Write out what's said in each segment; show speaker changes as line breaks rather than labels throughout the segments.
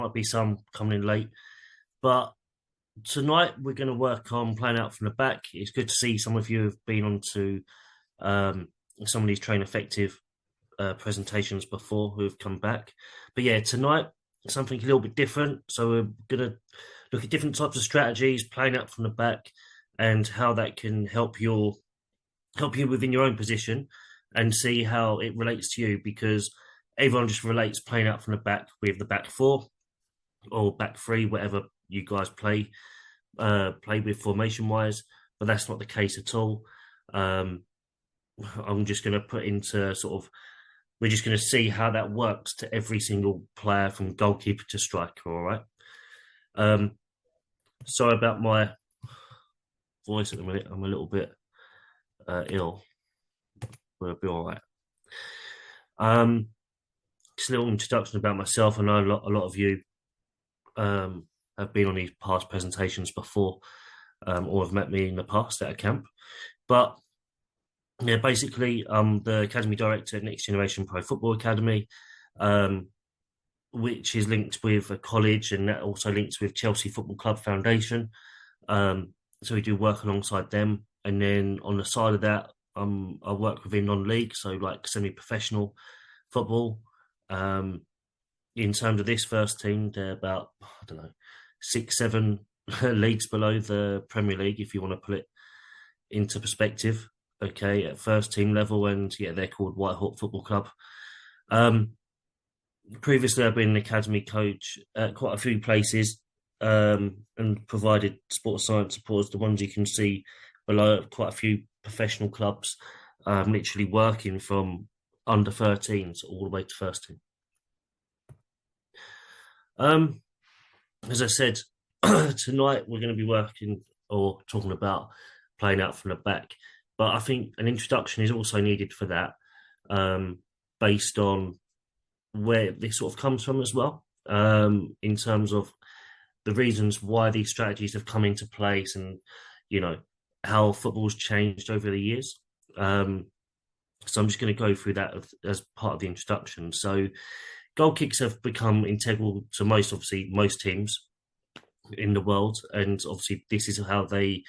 might be some coming in late. But tonight we're going to work on playing out from the back. It's good to see some of you have been on to um, some of these train effective presentations before who have come back. But yeah, tonight something a little bit different. So we're going to look at different types of strategies, playing out from the back, and how that can help you within your own position, and see how it relates to you, because everyone just relates playing out from the back with the back four or back three, whatever you guys play with formation wise, but that's not the case at all. I'm just going to put into sort of, we're just going to see how that works to every single player from goalkeeper to striker. All right. Sorry about my voice at the minute. I'm a little bit ill. We'll be all right. Just a little introduction about myself. I know a lot of you have been on these past presentations before, or have met me in the past at a camp. But yeah, basically, I'm the Academy Director at Next Generation Pro Football Academy, which is linked with a college, and that also links with Chelsea Football Club Foundation. So we do work alongside them. And then on the side of that, I work within non-league, so like semi-professional football. In terms of this first team, they're about, I don't know, 6-7 leagues below the Premier League, if you want to put it into perspective. Okay, at first team level, and yeah, they're called White Hawk Football Club. Previously, I've been an academy coach at quite a few places, and provided sports science supports, the ones you can see below, quite a few professional clubs, literally working from under 13s all the way to first team. As I said, tonight we're going to be working or talking about playing out from the back. But I think an introduction is also needed for that, based on where this sort of comes from as well, in terms of the reasons why these strategies have come into place, and, you know, how football's changed over the years. So I'm just going to go through that as part of the introduction. So goal kicks have become integral to most teams in the world. And obviously this is how they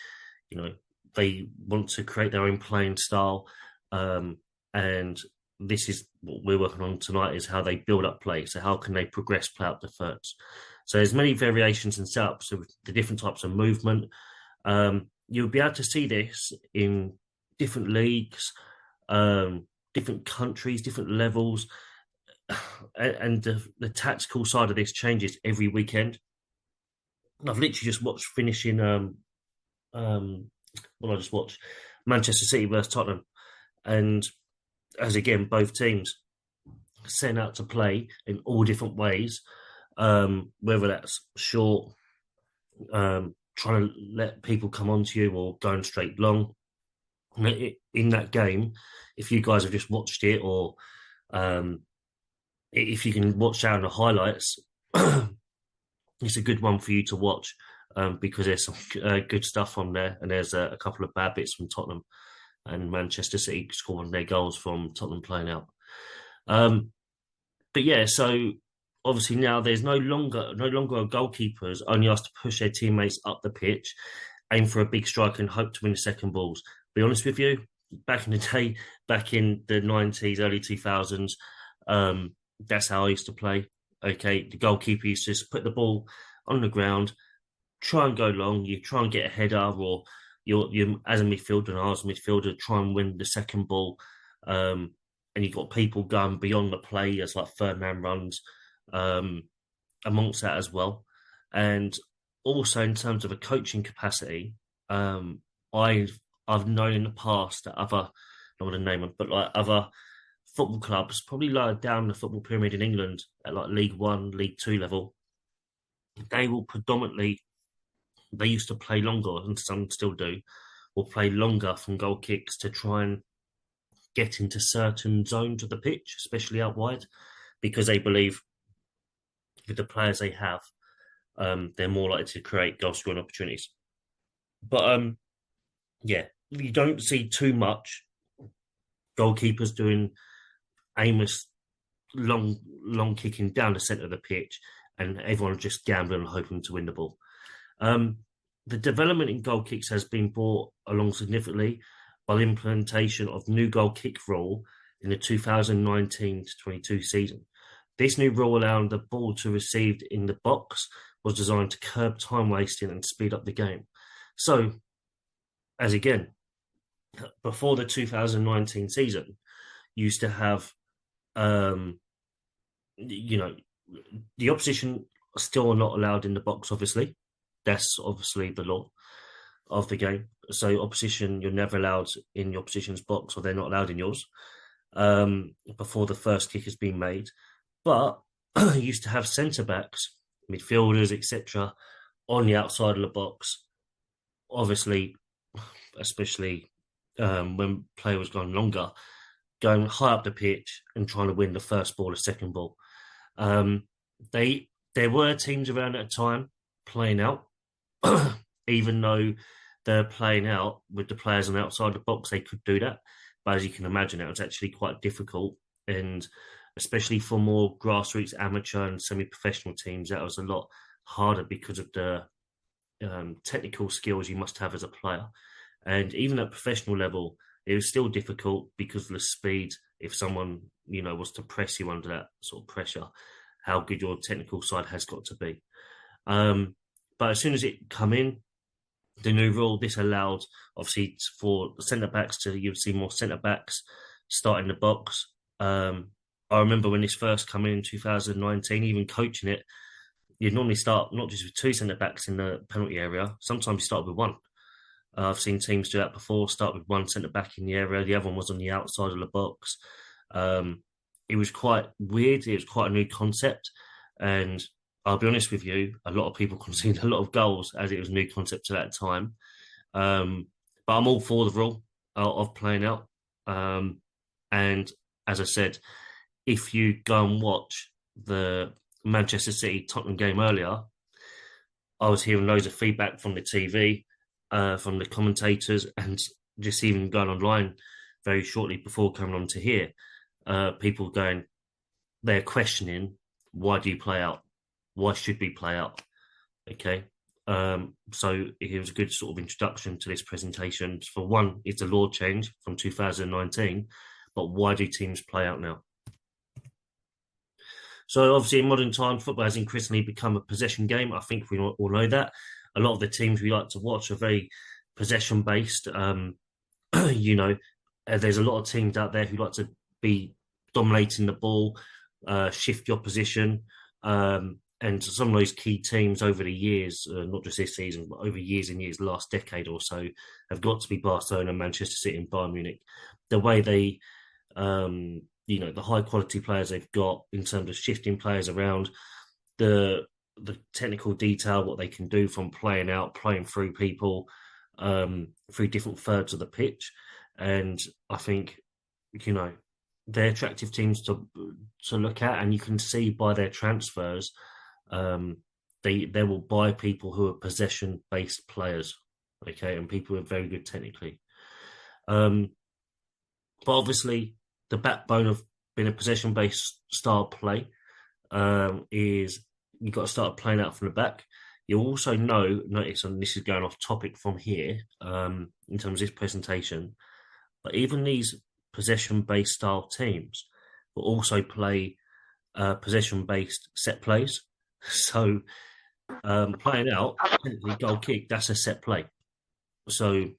want to create their own playing style. And this is what we're working on tonight, is how they build up play. So how can they progress play up the thirds? So there's many variations and setups of the different types of movement. You'll be able to see this in different leagues, different countries, different levels. And the tactical side of this changes every weekend. I've literally just watched finishing I just watched Manchester City versus Tottenham, and as again, both teams set out to play in all different ways, whether that's short, trying to let people come onto you, or going straight long. In that game, if you guys have just watched it, or if you can watch down the highlights, it's a good one for you to watch, because there's some good stuff on there, and there's a couple of bad bits from Tottenham, and Manchester City scoring their goals from Tottenham playing out. But yeah, so obviously now there's no longer goalkeepers only asked to push their teammates up the pitch, aim for a big strike, and hope to win the second balls. Be honest with you, back in the day, back in the 90s, early 2000s, that's how I used to play. Okay, the goalkeeper used to just put the ball on the ground, try and go long. You try and get a header, or you as a midfielder and I as a midfielder try and win the second ball. And you've got people going beyond the play as like third man runs, amongst that as well. And also in terms of a coaching capacity, I've known in the past that other, not going to name them, but like other football clubs, probably lower down the football pyramid in England at like League One, League Two level, they will predominantly, they used to play longer, and some still do, will play longer from goal kicks to try and get into certain zones of the pitch, especially out wide, because they believe with the players they have, they're more likely to create goal scoring opportunities. But yeah, you don't see too much goalkeepers doing aimless long kicking down the centre of the pitch and everyone just gambling and hoping to win the ball. Um, the development in goal kicks has been brought along significantly by the implementation of new goal kick rule in the 2019 to 22 season. This new rule allowing the ball to received in the box was designed to curb time wasting and speed up the game. So, as again, before the 2019 season, you used to have, you know, the opposition still not allowed in the box, obviously. That's obviously the law of the game. So opposition, you're never allowed in your opposition's box, or they're not allowed in yours before the first kick has been made. But you used to have centre backs, midfielders, etc., on the outside of the box. Obviously, especially when play was going longer, going high up the pitch and trying to win the first ball, the second ball. There were teams around at the time playing out, even though they're playing out with the players on the outside the box, they could do that. But as you can imagine, it was actually quite difficult, and especially for more grassroots, amateur, and semi-professional teams, that was a lot harder because of the technical skills you must have as a player. And even at professional level, it was still difficult because of the speed. If someone, was to press you under that sort of pressure, how good your technical side has got to be. But as soon as it come in, the new rule, this allowed obviously for centre backs you'd see more centre backs starting the box. I remember when this first came in 2019, even coaching it, you'd normally start not just with two centre backs in the penalty area. Sometimes you start with one. I've seen teams do that before. Start with one centre back in the area, the other one was on the outside of the box. It was quite weird. It was quite a new concept, and I'll be honest with you, a lot of people conceded a lot of goals as it was a new concept at that time. But I'm all for the rule of playing out. And as I said, if you go and watch the Manchester City Tottenham game earlier, I was hearing loads of feedback from the TV, from the commentators, and just even going online very shortly before coming on to here, people going, they're questioning, why do you play out? Why should we play out? Okay. So it was a good sort of introduction to this presentation. For one, it's a law change from 2019, but why do teams play out now? So obviously in modern times, football has increasingly become a possession game. I think we all know that. A lot of the teams we like to watch are very possession based. There's a lot of teams out there who like to be dominating the ball, shift your position. And some of those key teams over the years, not just this season, but over years and years, last decade or so, have got to be Barcelona, Manchester City, and Bayern Munich. The way they, the high quality players they've got in terms of shifting players around, the technical detail, what they can do from playing out, playing through people, through different thirds of the pitch. And I think, they're attractive teams to look at, and you can see by their transfers, they will buy people who are possession based players, okay, and people who are very good technically. But obviously, the backbone of being a possession based style play is you've got to start playing out from the back. You also notice, and this is going off topic from here in terms of this presentation, but even these possession-based style teams will also play possession-based set plays. So playing out, technically goal kick, that's a set play. So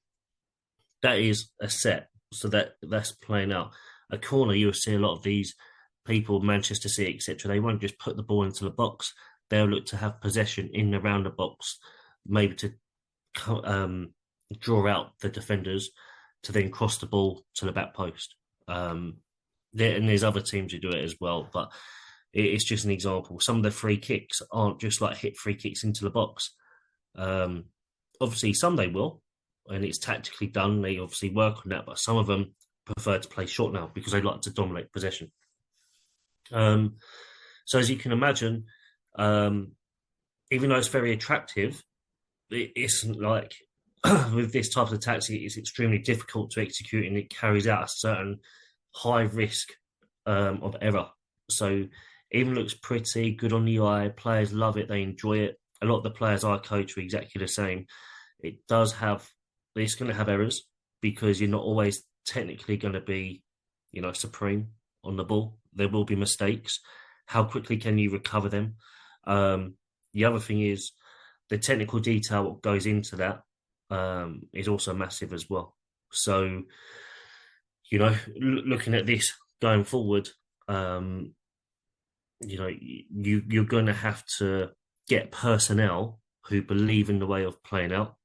that is a set. So that's playing out. A corner, you'll see a lot of these people, Manchester City, etc. They won't just put the ball into the box. They'll look to have possession in and around the box, maybe to draw out the defenders to then cross the ball to the back post. And there's other teams who do it as well, but it's just an example. Some of the free kicks aren't just like hit free kicks into the box. Obviously, some they will, and it's tactically done. They obviously work on that, but some of them prefer to play short now because they like to dominate possession. So as you can imagine, even though it's very attractive, it isn't like with this type of tactic, it's extremely difficult to execute, and it carries out a certain high risk of error. So Even looks pretty, good on the eye. Players love it, they enjoy it. A lot of the players I coach are exactly the same. It does have, it's going to have errors because you're not always technically going to be, supreme on the ball. There will be mistakes. How quickly can you recover them? The other thing is the technical detail that goes into that is also massive as well. So, looking at this going forward, you're going to have to get personnel who believe in the way of playing out,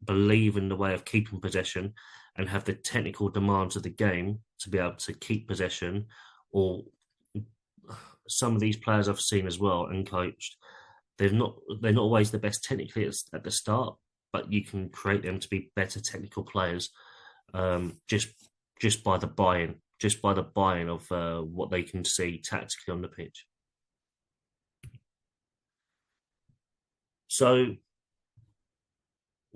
believe in the way of keeping possession, and have the technical demands of the game to be able to keep possession. Or some of these players I've seen as well and coached, they're not always the best technically at the start, but you can create them to be better technical players just by the buy-in, of what they can see tactically on the pitch. So,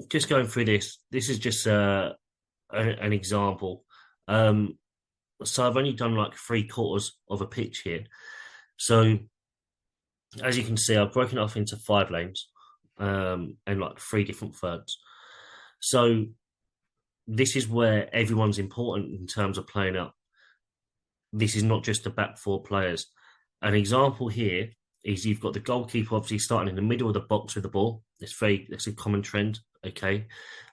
just going through this is just an example. So I've only done like 3/4 of a pitch here. So as you can see, I've broken it off into 5 lanes and like 3 different thirds. So this is where everyone's important in terms of playing out. This is not just the back 4 players. An example here is you've got the goalkeeper obviously starting in the middle of the box with the ball. It's a common trend. Okay,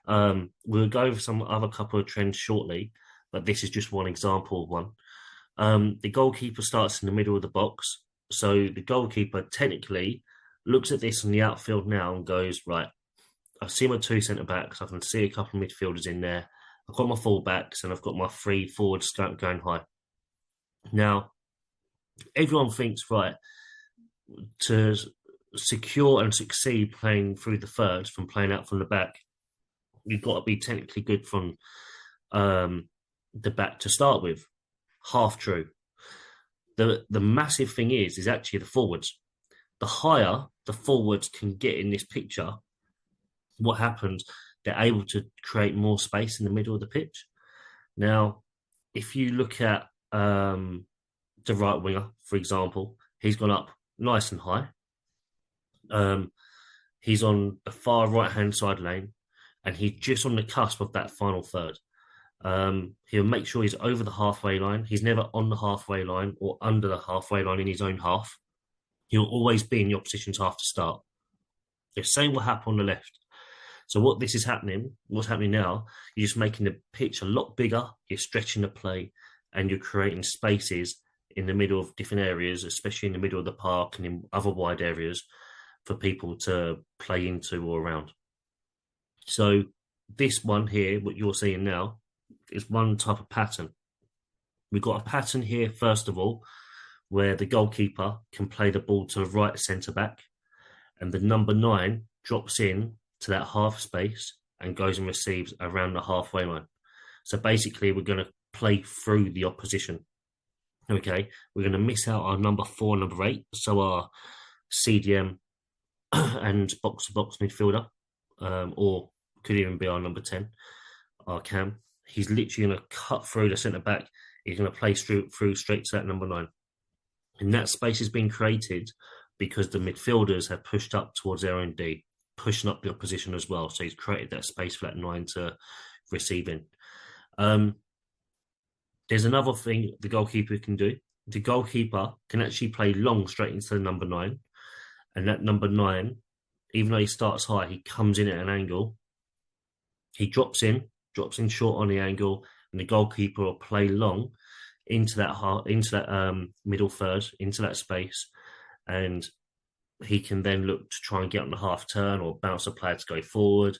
we'll go over some other couple of trends shortly, but this is just one example of one. The goalkeeper starts in the middle of the box, so the goalkeeper technically looks at this in the outfield now and goes, right, I see my 2 centre backs, I can see a couple of midfielders in there, I've got my full backs, and I've got my 3 forwards going high. Now, everyone thinks, right, to secure and succeed playing through the thirds from playing out from the back, you've got to be technically good from the back to start with. Half true. The massive thing is actually the forwards. The higher the forwards can get in this picture, what happens? They're able to create more space in the middle of the pitch. Now, if you look at the right winger, for example, he's gone up nice and high. He's on the far right-hand side lane, and he's just on the cusp of that final third. He'll make sure he's over the halfway line. He's never on the halfway line or under the halfway line in his own half. He'll always be in the opposition's half to start. The same will happen on the left. So what's happening now, you're just making the pitch a lot bigger, you're stretching the play, and you're creating spaces in the middle of different areas, especially in the middle of the park and in other wide areas for people to play into or around. So this one here, what you're seeing now, is one type of pattern. We've got a pattern here, first of all, where the goalkeeper can play the ball to the right centre back, and the number 9 drops in to that half space and goes and receives around the halfway line. So basically, we're going to play through the opposition. Okay, we're going to miss out our number 4, number 8, so our CDM and box-to-box midfielder, or could even be our number 10, our Cam. He's literally going to cut through the centre-back. He's going to play through straight to that number 9. And that space has been created because the midfielders have pushed up towards their own D, pushing up the opposition as well. So he's created that space for that 9 to receive in. There's another thing the goalkeeper can do. The goalkeeper can actually play long straight into the number 9. And that number 9, even though he starts high, he comes in at an angle. He drops in short on the angle, and the goalkeeper will play long into that middle third, into that space, and he can then look to try and get on the half turn or bounce a player to go forward.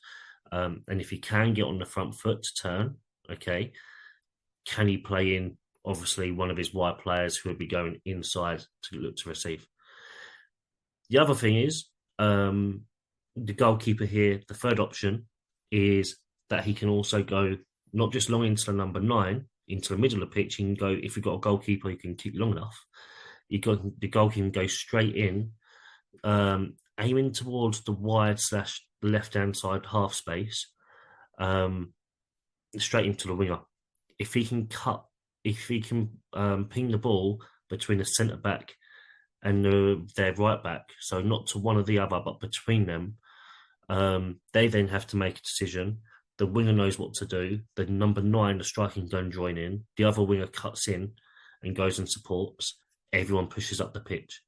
And if he can get on the front foot to turn, okay, can he play in, obviously, one of his wide players who would be going inside to look to receive? The other thing is, the goalkeeper here, the third option, is that he can also go not just long into the number 9, into the middle of the pitch. He can go, if you've got a goalkeeper who can keep long enough, the goalkeeper can go straight in, aiming towards the wide / left-hand side half space, straight into the winger. If he can ping the ball between the centre-back and their right back. So not to one or the other, but between them. They then have to make a decision. The winger knows what to do. The number 9, the striker, can go and join in. The other winger cuts in and goes and supports. Everyone pushes up the pitch.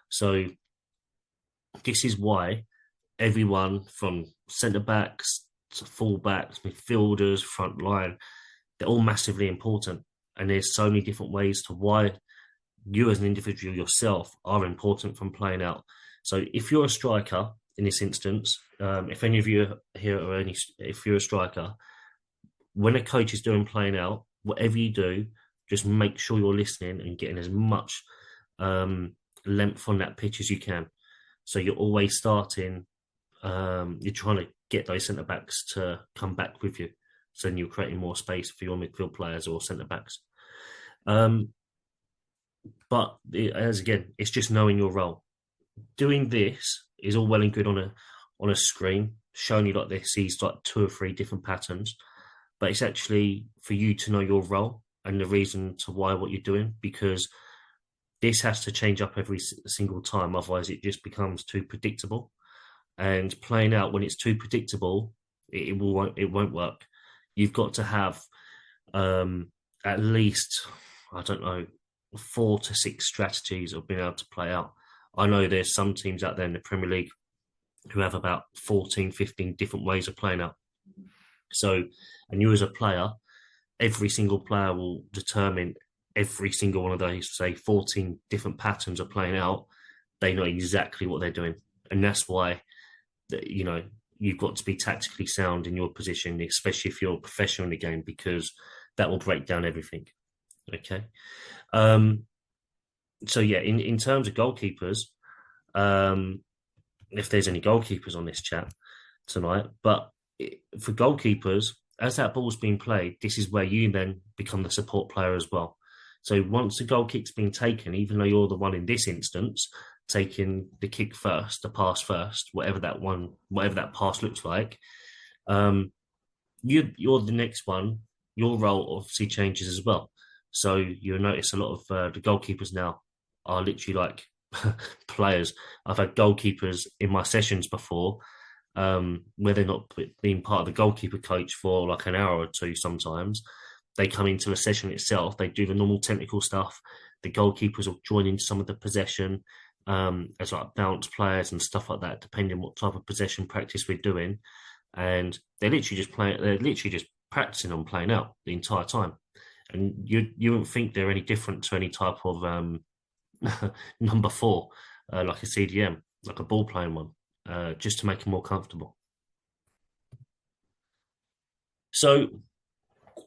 So this is why everyone from centre backs to full backs, midfielders, front line, they're all massively important. And there's so many different ways to why you as an individual yourself are important from playing out. So if you're a striker in this instance, if any of you here are if you're a striker, when a coach is doing playing out, whatever you do, just make sure you're listening and getting as much length on that pitch as you can. So you're always starting. You're trying to get those centre backs to come back with you. So then you're creating more space for your midfield players or centre backs. But as again, it's just knowing your role. Doing this is all well and good on a screen, showing you like this, these like 2 or 3 different patterns. But it's actually for you to know your role and the reason to why what you're doing, because this has to change up every single time. Otherwise, it just becomes too predictable. And playing out when it's too predictable, it won't work. You've got to have at least, I don't know, 4 to 6 strategies of being able to play out. I know there's some teams out there in the Premier League who have about 14, 15 different ways of playing out. So, and you as a player, every single player will determine every single one of those, say, 14 different patterns of playing out. They know exactly what they're doing. And that's why, you know, you've got to be tactically sound in your position, especially if you're a professional in the game, because that will break down everything. Okay. So yeah, in terms of goalkeepers, if there's any goalkeepers on this chat tonight, but for goalkeepers, as that ball's being played, this is where you then become the support player as well. So once the goal kick's been taken, even though you're the one in this instance taking the kick first, the pass first, whatever that pass looks like, you're the next one. Your role obviously changes as well. So you'll notice a lot of the goalkeepers now are literally like players. I've had goalkeepers in my sessions before where they're not being part of the goalkeeper coach for like an hour or 2 sometimes. They come into a session itself, they do the normal technical stuff. The goalkeepers will join in some of the possession as like bounce players and stuff like that, depending on what type of possession practice we're doing. And they're literally just practicing on playing out the entire time. And you wouldn't think they're any different to any type of number 4, like a CDM, like a ball playing one, just to make them more comfortable. So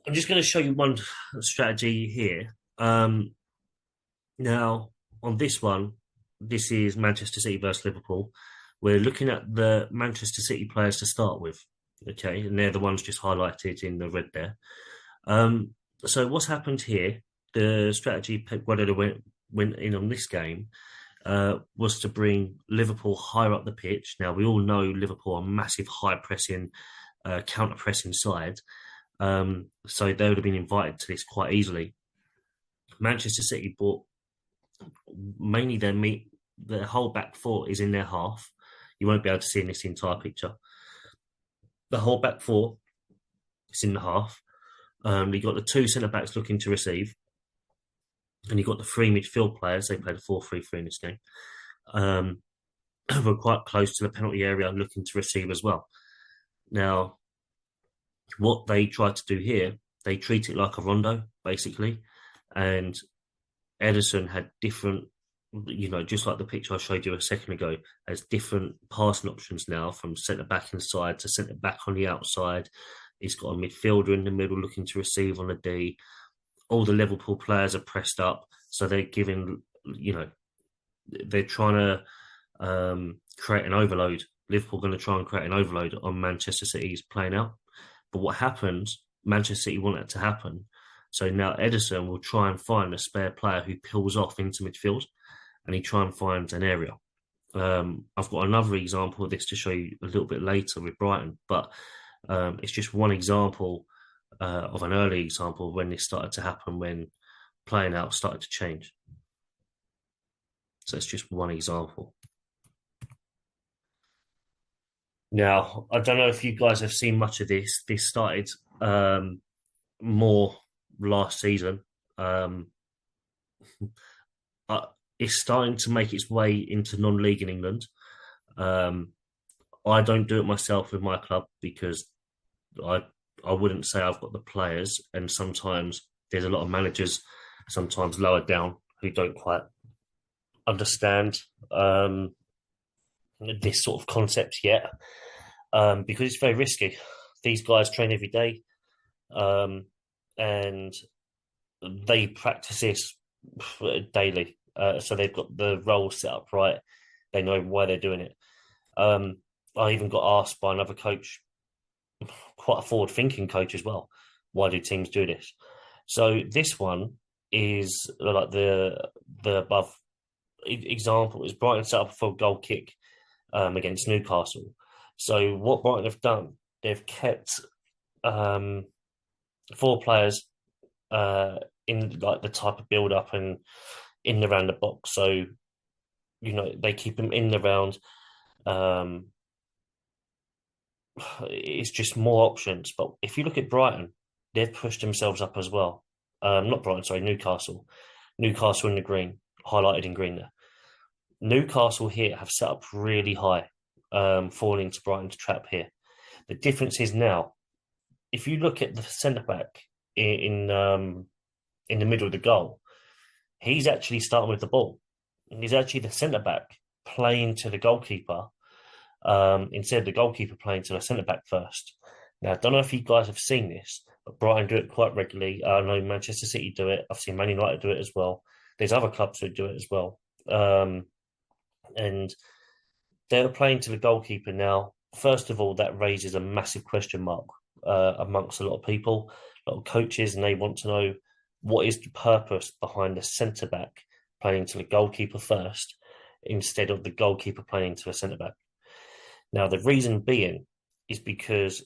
I'm just going to show you one strategy here. Now, on this one, this is Manchester City versus Liverpool. We're looking at the Manchester City players to start with, okay? And they're the ones just highlighted in the red there. So what's happened here, the strategy Pep Guardiola went in on this game was to bring Liverpool higher up the pitch. Now, we all know Liverpool are massive high-pressing, counter-pressing side. So they would have been invited to this quite easily. Manchester City bought mainly their whole back 4 is in their half. You won't be able to see in this entire picture. The whole back 4 is in the half. You got the 2 centre backs looking to receive, and you got the 3 midfield players. They played a 4-3-3 in this game. Were quite close to the penalty area, looking to receive as well. Now, what they tried to do here, they treat it like a rondo, basically, and Ederson had different, just like the picture I showed you a second ago, has different passing options now from centre back inside to centre back on the outside. He's got a midfielder in the middle looking to receive on the D. All the Liverpool players are pressed up, so they're giving, they're trying to create an overload. Liverpool going to try and create an overload on Manchester City's playing out. But what happens, Manchester City want it to happen. So now Ederson will try and find a spare player who peels off into midfield, and he try and finds an area. I've got another example of this to show you a little bit later with Brighton, but it's just one example of an early example of when this started to happen, when playing out started to change. So it's just one example. Now, I don't know if you guys have seen much of this. This started more last season. Um, it's starting to make its way into non-league in England. Um, I don't do it myself with my club because I I wouldn't say I've got the players, and sometimes there's a lot of managers, sometimes lower down, who don't quite understand this sort of concept yet, because it's very risky. These guys train every day, um, and they practice this daily. So they've got the roles set up right. They know why they're doing it. Um, I even got asked by another coach, quite a forward-thinking coach as well, why do teams do this? So this one is like the above example is Brighton set up for a goal kick against Newcastle. So what Brighton have done, they've kept um, four players in like the type of build up and in and around the box. So they keep them in the round. Um, it's just more options. But if you look at Brighton, they've pushed themselves up as well. Not Brighton, sorry, Newcastle. Newcastle in the green, highlighted in green there. Newcastle here have set up really high, falling into Brighton's trap here. The difference is now, if you look at the centre back in the middle of the goal, he's actually starting with the ball. And he's actually the centre back playing to the goalkeeper instead of the goalkeeper playing to the centre back first. Now, I don't know if you guys have seen this, but Brighton do it quite regularly. I know Manchester City do it. I've seen Man United do it as well. There's other clubs who do it as well. And they're playing to the goalkeeper now. First of all, that raises a massive question mark amongst a lot of people, a lot of coaches, and they want to know what is the purpose behind the centre back playing to the goalkeeper first instead of the goalkeeper playing to a centre back. Now, the reason being is because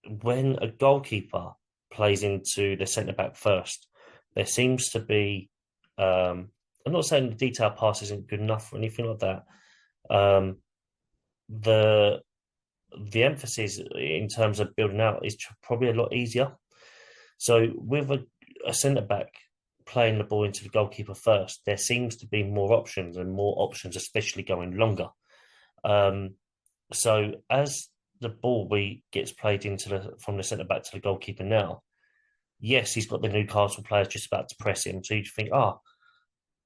when a goalkeeper plays into the centre back first, there seems to be. I'm not saying the detail pass isn't good enough or anything like that. The emphasis in terms of building out is probably a lot easier. So with a centre back playing the ball into the goalkeeper first, there seems to be more options, especially going longer. So as the ball gets played from the centre back to the goalkeeper now, yes, he's got the Newcastle players just about to press him. So you think,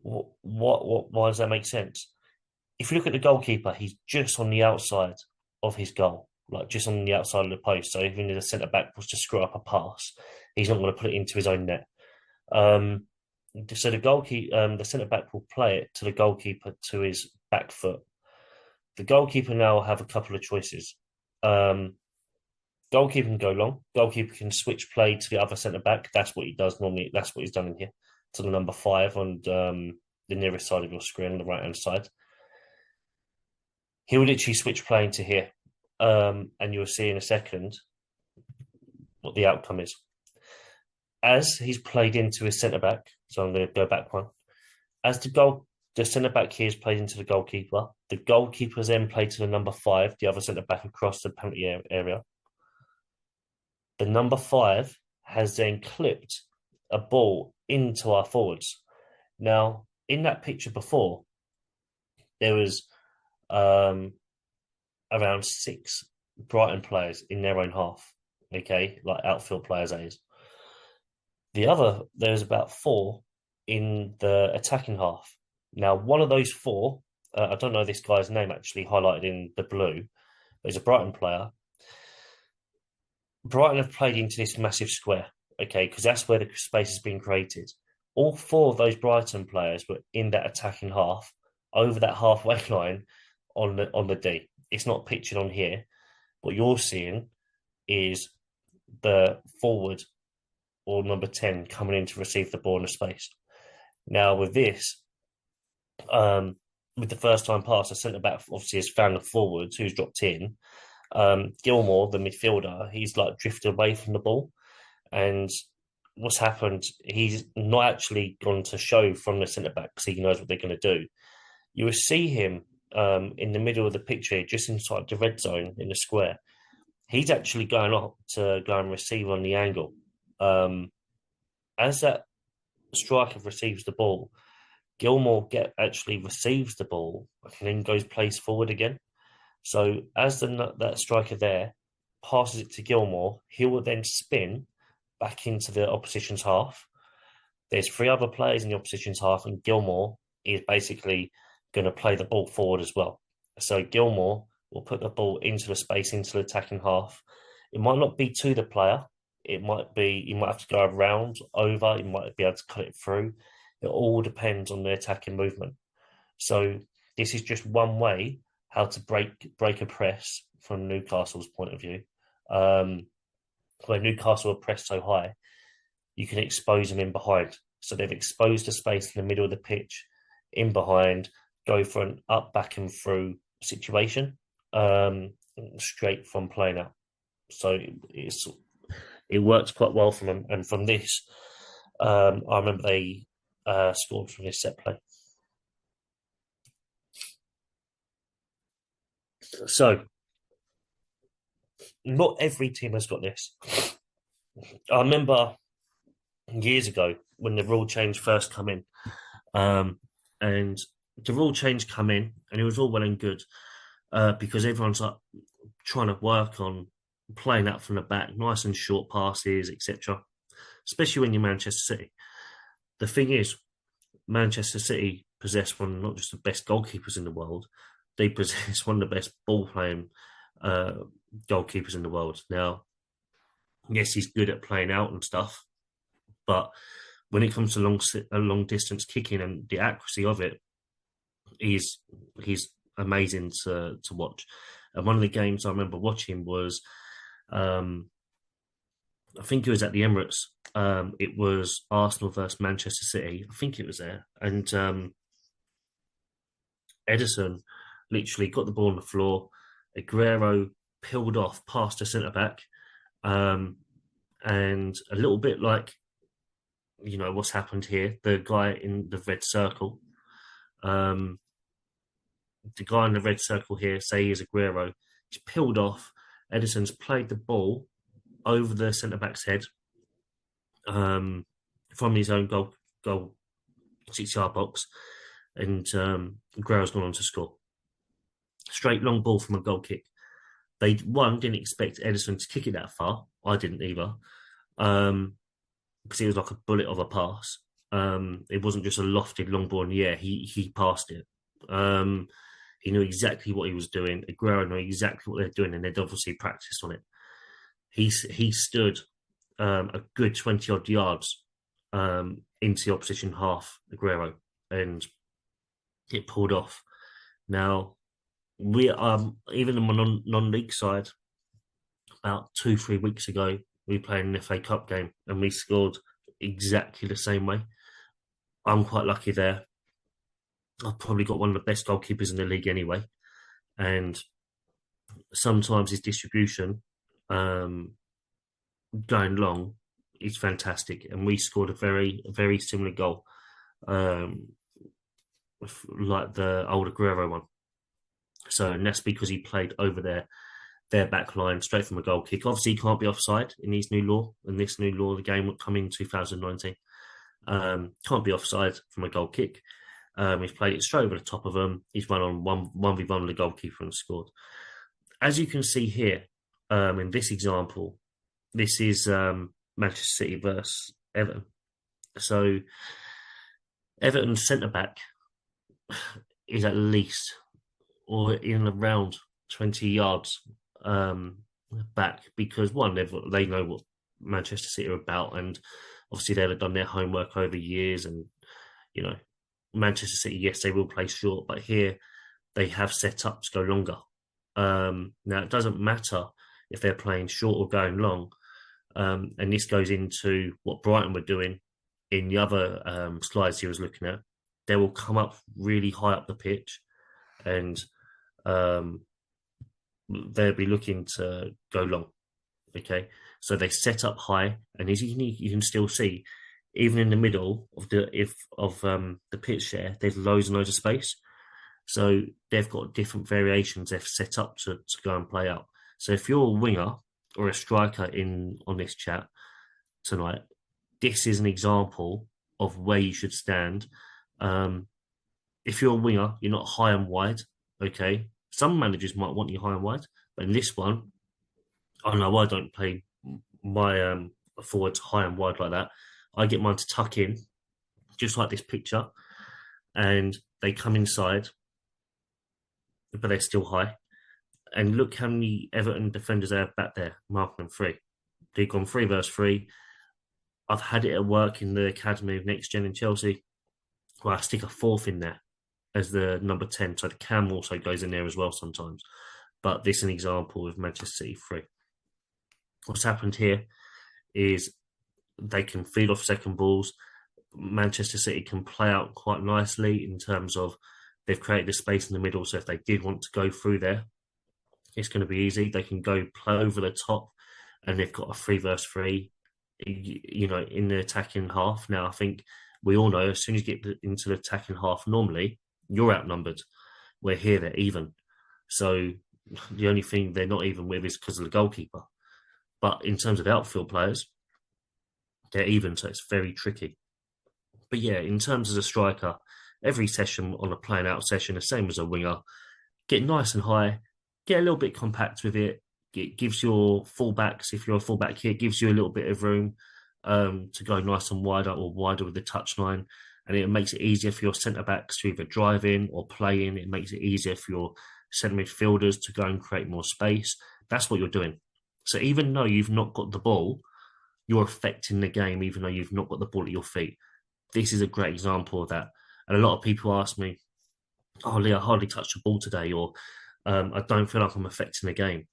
why does that make sense? If you look at the goalkeeper, he's just on the outside of his goal, like just on the outside of the post. So even if the centre back was to screw up a pass, he's not going to put it into his own net. So the centre back will play it to the goalkeeper to his back foot. The goalkeeper now will have a couple of choices. Goalkeeper can go long. Goalkeeper can switch play to the other centre back. That's what he does normally. That's what he's done in here, to the number 5 on the nearest side of your screen, on the right hand side. He will literally switch play into here, and you'll see in a second what the outcome is. As he's played into his centre back, so I'm going to go back one. As the centre back here is played into the goalkeeper. The goalkeeper's then played to the number 5, the other centre back across the penalty area. The number 5 has then clipped a ball into our forwards. Now, in that picture before, there was around 6 Brighton players in their own half. Okay, like outfield players, that is. There's about 4 in the attacking half. Now, one of those 4, I don't know this guy's name actually highlighted in the blue, but he's a Brighton player. Brighton have played into this massive square, okay, because that's where the space has been created. All 4 of those Brighton players were in that attacking half, over that halfway line on the D. It's not pictured on here. What you're seeing is the forward or number 10 coming in to receive the ball in the space. Now, with this, with the first time pass, the centre back obviously has found the forward who's dropped in. Gilmore, the midfielder, he's like drifted away from the ball. And what's happened, he's not actually gone to show from the centre back because he knows what they're going to do. You will see him in the middle of the picture, just inside the red zone in the square. He's actually going up to go and receive on the angle. Um, as that striker receives the ball, Gilmore get actually receives the ball and then goes plays forward again. So as that striker there passes it to Gilmore, he will then spin back into the opposition's half. There's three other players in the opposition's half, and Gilmore is basically going to play the ball forward as well. So Gilmore will put the ball into the space, into the attacking half. It might not be to the player. It might be, you might have to go around, over, you might be able to cut it through. It all depends on the attacking movement. So this is just one way how to break a press from Newcastle's point of view. Where Newcastle are pressed so high, you can expose them in behind. So they've exposed the space in the middle of the pitch, in behind, go for an up, back, and through situation, straight from playing out. So it works quite well from them. And from this, I remember they scored from this set play. So not every team has got this. I remember years ago when the rule change first come in, and the rule change come in, and it was all well and good because everyone's like trying to work on playing out from the back, nice and short passes, etc. Especially when you're Manchester City. The thing is, Manchester City possess one not just the best goalkeepers in the world, they possess one of the best ball playing goalkeepers in the world. Now, yes, he's good at playing out and stuff, but when it comes to long distance kicking and the accuracy of it, he's amazing to watch. And one of the games I remember watching was, I think it was at the Emirates. It was Arsenal versus Manchester City. I think it was there, and Ederson literally got the ball on the floor. Aguero peeled off past the centre back, and a little bit like, you know, what's happened here. The guy in the red circle, the guy in the red circle here, say he's Aguero, he's peeled off. Ederson's played the ball over the centre back's head, from his own goal 6-yard box, and Aguero's gone on to score. Straight long ball from a goal kick. They didn't expect Ederson to kick it that far. I didn't either, because it was like a bullet of a pass. It wasn't just a lofted long ball in the air. He passed it. He knew exactly what he was doing. Aguero knew exactly what they're doing, and they'd obviously practiced on it. He stood a good 20 odd yards into the opposition half, Aguero, and it pulled off. Now, we even on my non-league side, about 2-3 weeks ago, we played an FA Cup game and we scored exactly the same way. I'm quite lucky there. I've probably got one of the best goalkeepers in the league anyway, and sometimes his distribution going long is fantastic, and we scored a very similar goal, like the old Aguero one. So, and that's because he played over their back line straight from a goal kick. Obviously, he can't be offside in this new law. In this new law, the game will come in 2019. Can't be offside from a goal kick. He's played it straight over the top of him. He's run on 1v1 with the goalkeeper and scored. As you can see here, in this example, this is Manchester City versus Everton. So Everton's centre-back is at least, or in around 20 yards back, because one, they know what Manchester City are about, and obviously they've done their homework over years, and, you know, Manchester City, yes, they will play short, but here they have set up to go longer. Now, it doesn't matter if they're playing short or going long, and this goes into what Brighton were doing in the other slides he was looking at. They will come up really high up the pitch, and they'll be looking to go long. Okay, so they set up high, and as you can still see, even in the middle of the pitch there, there's loads and loads of space. So they've got different variations they've set up to go and play out. So if you're a winger or a striker in on this chat tonight, this is an example of where you should stand. Um, if you're a winger, you're not high and wide. Okay, some managers might want you high and wide, but in this one, I know I don't play my forwards high and wide like that. I get mine to tuck in, just like this picture, and they come inside, but they're still high. And look how many Everton defenders they have back there, marking them free. They've gone 3 versus 3. I've had it at work in the academy of Next Gen in Chelsea, where I stick a fourth in there as the number 10. So the cam also goes in there as well sometimes. But this is an example of Manchester City 3. What's happened here is they can feed off second balls. Manchester City can play out quite nicely in terms of they've created the space in the middle. So if they did want to go through there, it's going to be easy. They can go play over the top, and they've got a 3 versus 3, in the attacking half. Now, I think we all know as soon as you get into the attacking half, normally you're outnumbered. We're here, they're even. So the only thing they're not even with is because of the goalkeeper. But in terms of outfield players, they're even, so it's very tricky. But yeah, in terms of a striker, every session on a playing out session, the same as a winger, get nice and high, get a little bit compact with it. It gives your fullbacks, if you're a fullback here, it gives you a little bit of room to go nice and wider or wider with the touchline. And it makes it easier for your centre backs to either drive in or play in. It makes it easier for your centre midfielders to go and create more space. That's what you're doing. So even though you've not got the ball, you're affecting the game, even though you've not got the ball at your feet. This is a great example of that. And a lot of people ask me, "Oh, Lee, I hardly touched the ball today," or "I don't feel like I'm affecting the game."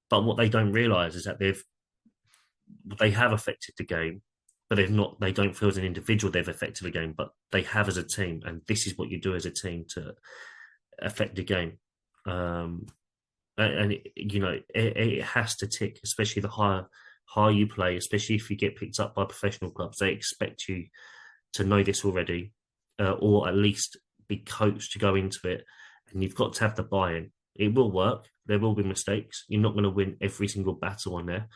But what they don't realise is that they have affected the game, but they've not. They don't feel as an individual they've affected the game, but they have as a team. And this is what you do as a team to affect the game. And it has to tick, especially the higher you play, especially if you get picked up by professional clubs. They expect you to know this already, or at least be coached to go into it. And you've got to have the buy-in. It will work. There will be mistakes. You're not going to win every single battle on there.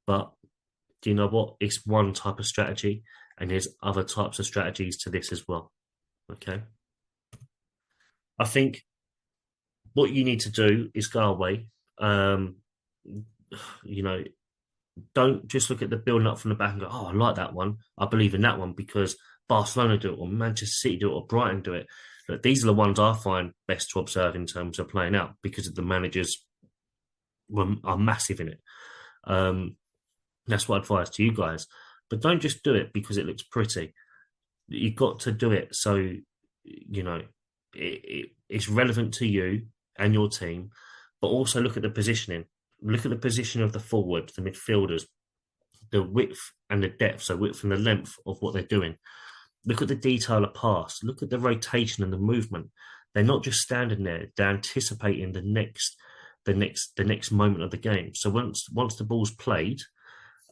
But do you know what? It's one type of strategy, and there's other types of strategies to this as well. Okay. I think what you need to do is go away. You know, don't just look at the building up from the back and go, "Oh, I like that one. I believe in that one because Barcelona do it, or Manchester City do it, or Brighton do it." But these are the ones I find best to observe in terms of playing out because the managers are massive in it. That's what I advise to you guys. But don't just do it because it looks pretty. You've got to do it so it's relevant to you and your team. But also look at the positioning. Look at the position of the forward, the midfielders, the width and the depth, so width and the length of what they're doing. Look at the detail of pass. Look at the rotation and the movement. They're not just standing there; they're anticipating the next moment of the game. So once the ball's played,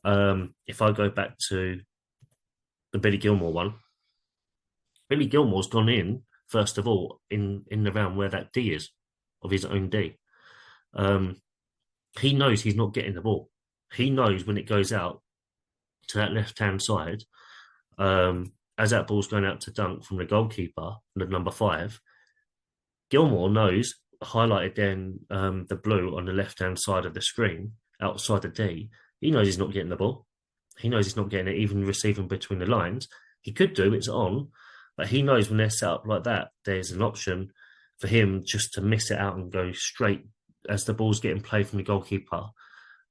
if I go back to the Billy Gilmore one, Billy Gilmore's gone in first of all in the round where that D is of his own D. He knows he's not getting the ball. He knows when it goes out to that left-hand side, as that ball's going out to dunk from the goalkeeper, the number 5, Gilmore knows, highlighted then the blue on the left-hand side of the screen, outside the D, he knows he's not getting the ball. He knows he's not getting it, even receiving between the lines. He could do, it's on, but he knows when they're set up like that, there's an option for him just to miss it out and go straight as the ball's getting played from the goalkeeper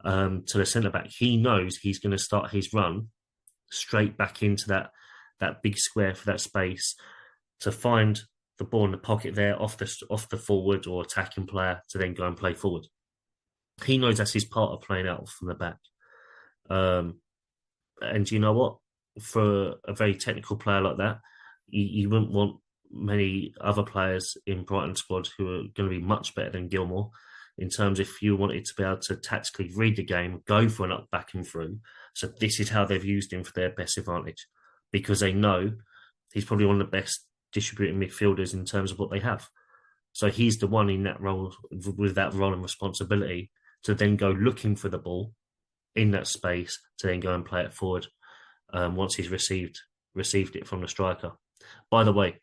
to the centre-back. He knows he's going to start his run straight back into that big square for that space to find the ball in the pocket there off the forward or attacking player to then go and play forward. He knows that's his part of playing out from the back. And you know what? For a very technical player like that, you wouldn't want many other players in Brighton squad who are going to be much better than Gilmore in terms if you wanted to be able to tactically read the game, go for an up, back and through. So this is how they've used him for their best advantage because they know he's probably one of the best distributing midfielders in terms of what they have. So he's the one in that role with that role and responsibility to then go looking for the ball in that space to then go and play it forward once he's received it from the striker. By the way,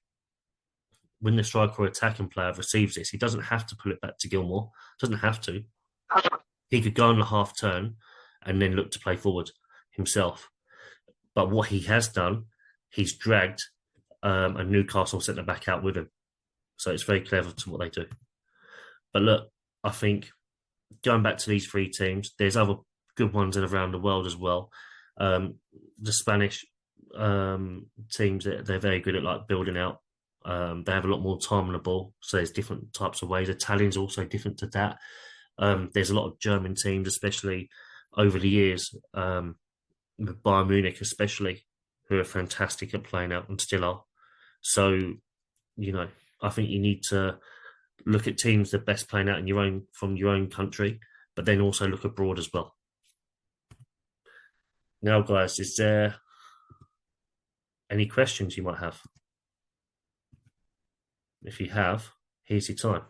when the striker or attacking player receives this, he doesn't have to pull it back to Gilmore. Doesn't have to. He could go on the half turn and then look to play forward himself. But what he has done, he's dragged a Newcastle centre back out with him. So it's very clever to what they do. But look, I think going back to these three teams, there's other good ones in around the world as well. The Spanish teams, they're very good at like building out. They have a lot more time on the ball, so there's different types of ways. Italian's also different to that. There's a lot of German teams, especially over the years, with Bayern Munich especially, who are fantastic at playing out and still are. So, you know, I think you need to look at teams that best playing out in your own from your own country, but then also look abroad as well. Now, guys, is there any questions you might have? If you have, here's your time.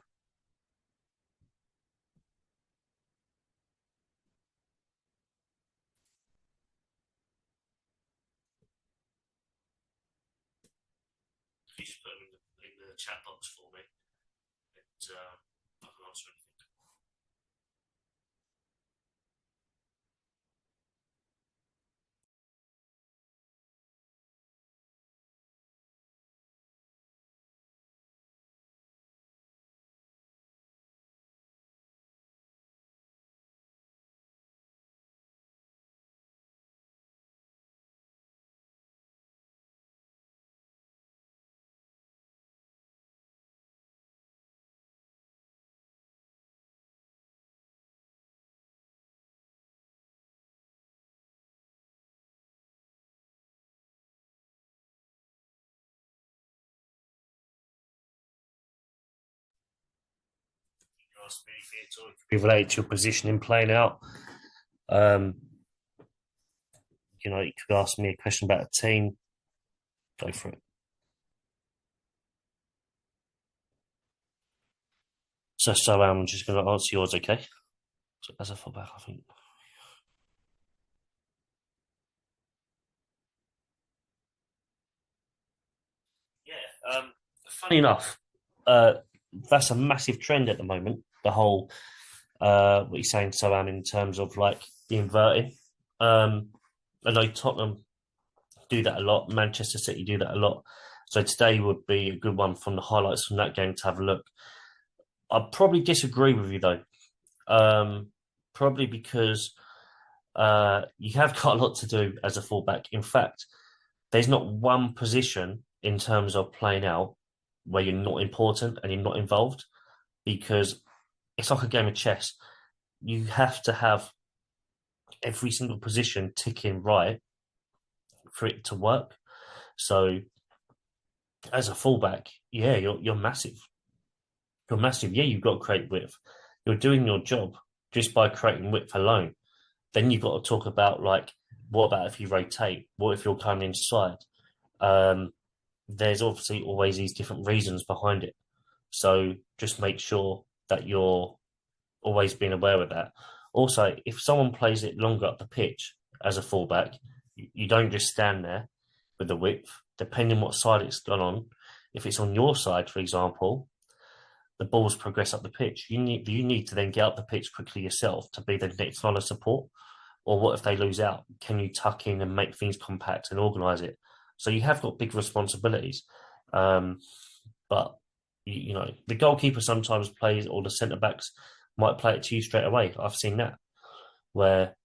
You should put them in the chat box for me, and I can answer anything. You ask me if it's all be related to your position in playing out. Um, you could ask me a question about a team. Go for it. So I'm just going to answer yours, okay? So as a fullback, I think. Yeah. Funny enough, uh, that's a massive trend at the moment. The whole what you're saying, so in terms of like the inverting. I know Tottenham do that a lot. Manchester City do that a lot. So today would be a good one from the highlights from that game to have a look. I'd probably disagree with you though. Probably because you have got a lot to do as a fullback. In fact, there's not one position in terms of playing out where you're not important and you're not involved because it's like a game of chess. You have to have every single position ticking right for it to work. So as a fullback, yeah, you're massive. You're massive. Yeah, you've got to create width. You're doing your job just by creating width alone. Then you've got to talk about like, what about if you rotate? What if you're coming inside? Um, there's obviously always these different reasons behind it. So just make sure that you're always being aware of that. Also, if someone plays it longer up the pitch as a fullback, you don't just stand there with the width, depending on what side it's gone on. If it's on your side, for example, the balls progress up the pitch. You need to then get up the pitch quickly yourself to be the next line of support. Or what if they lose out? Can you tuck in and make things compact and organise it? So you have got big responsibilities. Um, but the goalkeeper sometimes plays, or the centre backs might play it to you straight away. I've seen that where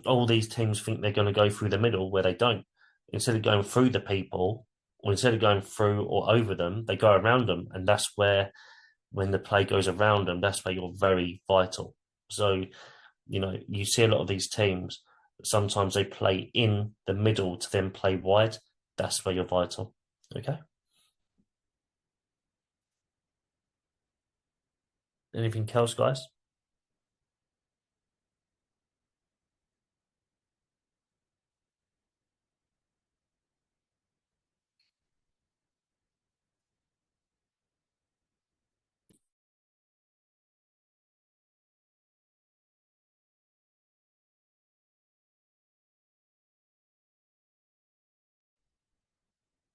all these teams think they're going to go through the middle where they don't. Instead of going through the people, or instead of going through or over them, they go around them, and that's where when the play goes around them, that's where you're very vital. So you see a lot of these teams. Sometimes they play in the middle to then play wide. That's where you're vital. Okay. Anything else, guys?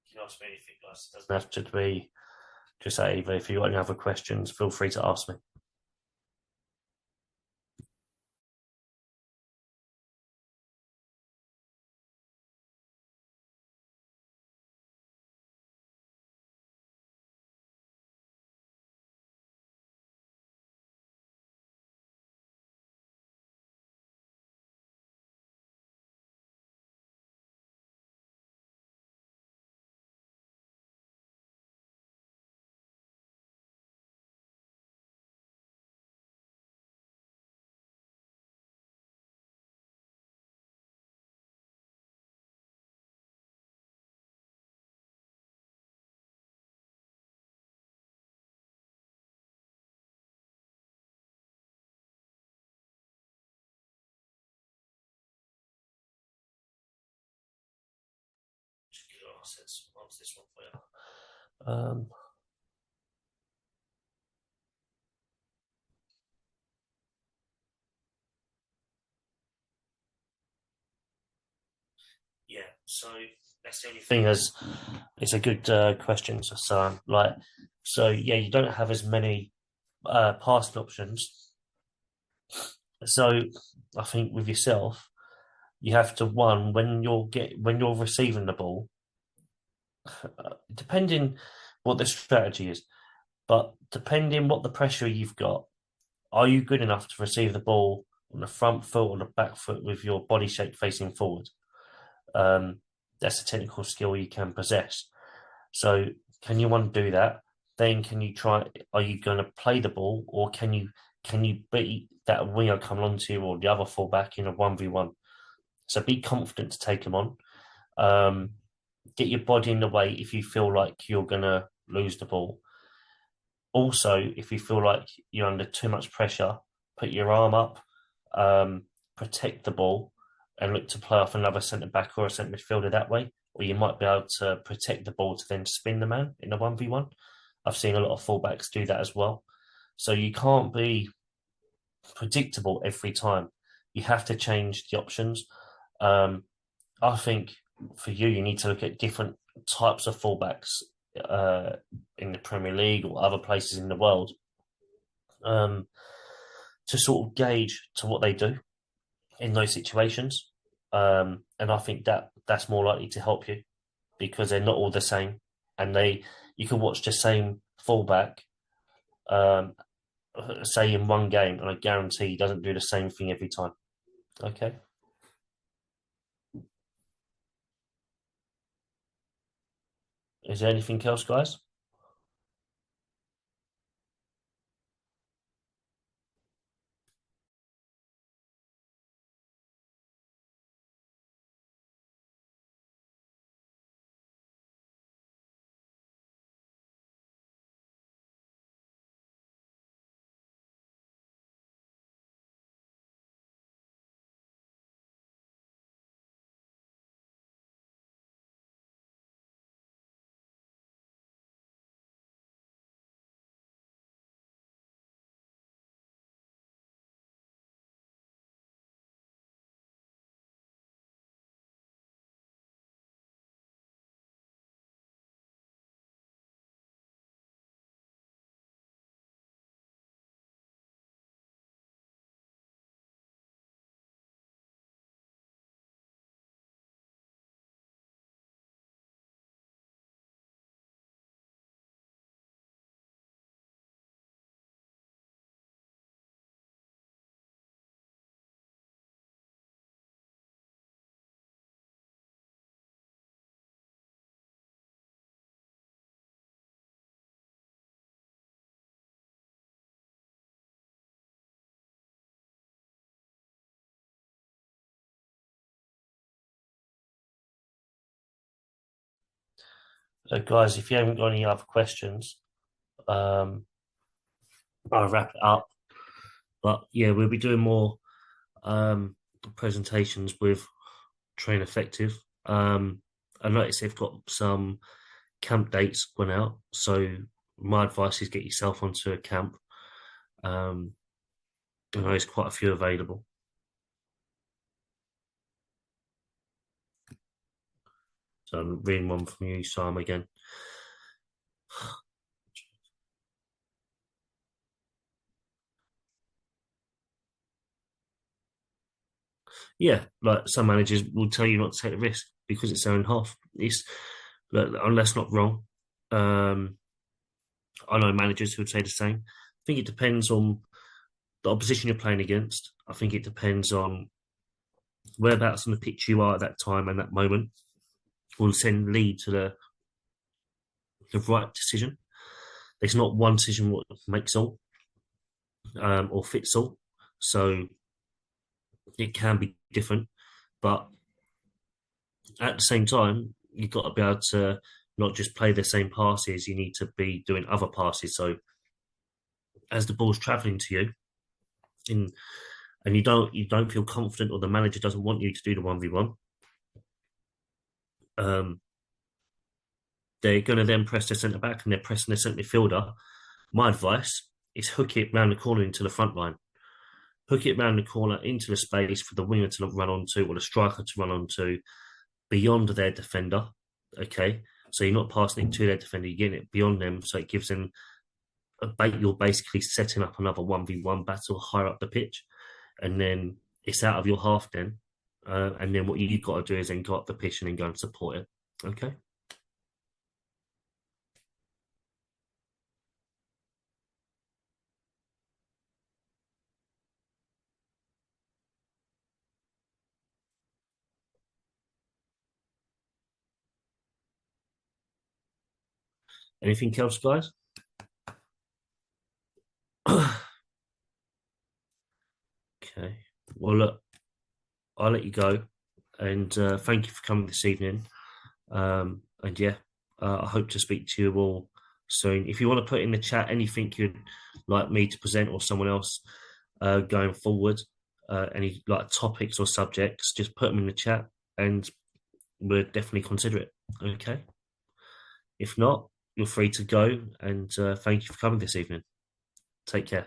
You can ask me anything, guys. It doesn't have to be just Ava. If you've got any other questions, feel free to ask me. Answer this one for you. Yeah, so that's the only thing. As it's a good question, so like, so yeah, you don't have as many passing options. So I think with yourself, you have to one when you're receiving the ball, depending what the strategy is, but depending what the pressure you've got, are you good enough to receive the ball on the front foot or the back foot with your body shape facing forward? Um, that's a technical skill you can possess. So can you want to do that? Then can you try? Are you going to play the ball, or can you beat that winger coming onto you or the other fullback in a 1v1? So be confident to take them on. Um, get your body in the way if you feel like you're going to lose the ball. Also, if you feel like you're under too much pressure, put your arm up, protect the ball, and look to play off another centre back or a centre midfielder that way. Or you might be able to protect the ball to then spin the man in a 1v1. I've seen a lot of fullbacks do that as well. So you can't be predictable every time. You have to change the options. Um, I think for you, you need to look at different types of fullbacks uh, in the Premier League or other places in the world um, to sort of gauge to what they do in those situations. And I think that that's more likely to help you because they're not all the same, and they you can watch the same fullback, um, say in one game, and I guarantee he doesn't do the same thing every time. Okay. Is there anything else, guys? Guys, if you haven't got any other questions, um, I'll wrap it up. But yeah, we'll be doing more um, presentations with Train Effective. I noticed they've got some camp dates gone out, so my advice is get yourself onto a camp. Um, I know there's quite a few available. So I'm reading one from you, Sam, again. Yeah, like some managers will tell you not to take the risk because it's their own half. It's unless not wrong. Um, I know managers who would say the same. I think it depends on the opposition you're playing against. I think it depends on whereabouts on the pitch you are at that time and that moment will then lead to the right decision. There's not one decision what makes all or fits all. So it can be different. But at the same time, you've got to be able to not just play the same passes, you need to be doing other passes. So as the ball's travelling to you in and you don't feel confident or the manager doesn't want you to do the 1v1, um, they're going to then press their centre back and they're pressing their centre midfielder. My advice is hook it round the corner into the front line. Hook it round the corner into the space for the winger to run onto or the striker to run onto beyond their defender. Okay. So you're not passing it to their defender, you're getting it beyond them. So it gives them you're basically setting up another 1v1 battle higher up the pitch. And then it's out of your half then. And then what you've got to do is then go up the pitch and then go and support it. Okay. Anything else, guys? Okay. Well, look, I'll let you go. And thank you for coming this evening. And yeah, I hope to speak to you all soon. If you want to put in the chat anything you'd like me to present or someone else going forward, any like topics or subjects, just put them in the chat and we'll definitely consider it. Okay. If not, you're free to go. And thank you for coming this evening. Take care.